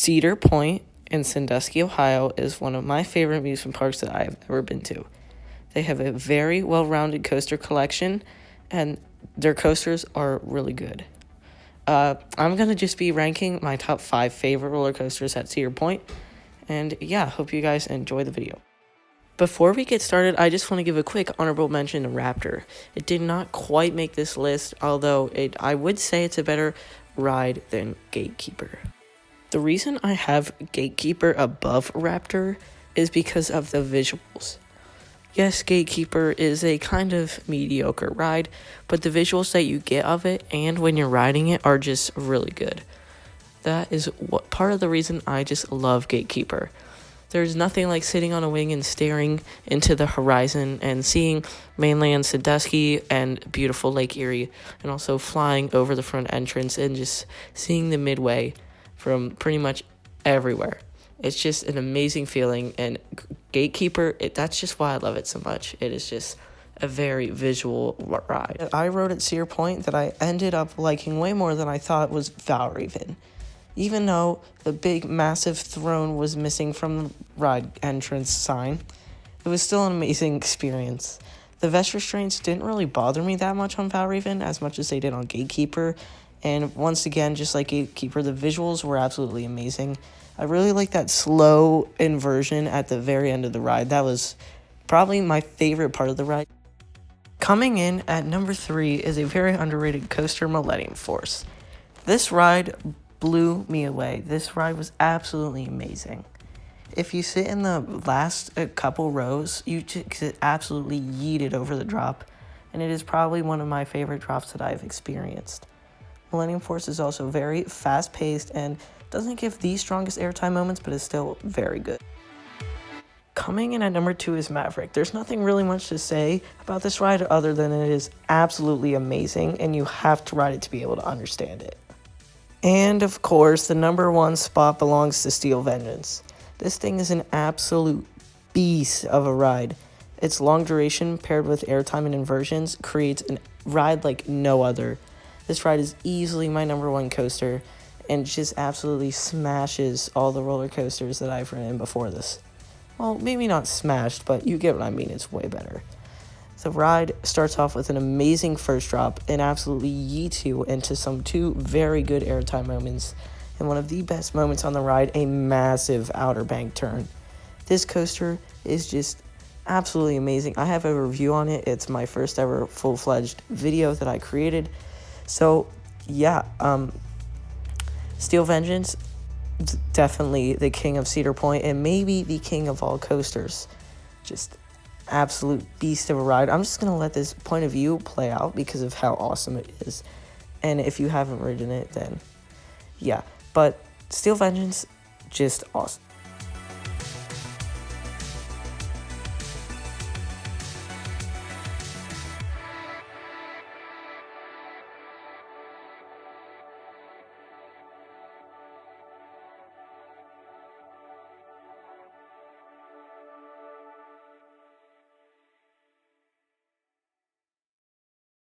Cedar Point in Sandusky, Ohio is one of my favorite amusement parks that I have ever been to. They have a very well-rounded coaster collection, and their coasters are really good. I'm going to just be ranking my top 5 favorite roller coasters at Cedar Point, and yeah, hope you guys enjoy the video. Before we get started, I just want to give a quick honorable mention to Raptor. It did not quite make this list, although I would say it's a better ride than Gatekeeper. The reason I have Gatekeeper above Raptor is because of the visuals. Yes, Gatekeeper is a kind of mediocre ride, but the visuals that you get of it and when you're riding it are just really good. That is what part of the reason I just love Gatekeeper. There's nothing like sitting on a wing and staring into the horizon and seeing mainland Sandusky and beautiful Lake Erie, and also flying over the front entrance and just seeing the Midway from pretty much everywhere. It's just an amazing feeling, and Gatekeeper, that's just why I love it so much. It is just a very visual ride. I rode at Cedar Point that I ended up liking way more than I thought was Valraven. Even though the big, massive throne was missing from the ride entrance sign, it was still an amazing experience. The vest restraints didn't really bother me that much on Valraven as much as they did on Gatekeeper. And once again, just like Gatekeeper, the visuals were absolutely amazing. I really like that slow inversion at the very end of the ride. That was probably my favorite part of the ride. Coming in at number 3 is a very underrated coaster, Millennium Force. This ride blew me away. This ride was absolutely amazing. If you sit in the last couple rows, you just get absolutely yeeted over the drop, and it is probably one of my favorite drops that I've experienced. Millennium Force is also very fast-paced and doesn't give the strongest airtime moments, but is still very good. Coming in at number 2 is Maverick. There's nothing really much to say about this ride other than it is absolutely amazing, and you have to ride it to be able to understand it. And of course, the number 1 spot belongs to Steel Vengeance. This thing is an absolute beast of a ride. Its long duration paired with airtime and inversions creates a ride like no other. This ride is easily my number 1 coaster and just absolutely smashes all the roller coasters that I've ridden before this. Well, maybe not smashed, but you get what I mean, it's way better. The ride starts off with an amazing first drop and absolutely yeets you into some 2 very good airtime moments, and one of the best moments on the ride, a massive Outer Bank turn. This coaster is just absolutely amazing. I have a review on it. It's my first ever full-fledged video that I created. So yeah, Steel Vengeance, definitely the king of Cedar Point and maybe the king of all coasters. Just absolute beast of a ride. I'm just going to let this point of view play out because of how awesome it is. And if you haven't ridden it, then yeah. But Steel Vengeance, just awesome.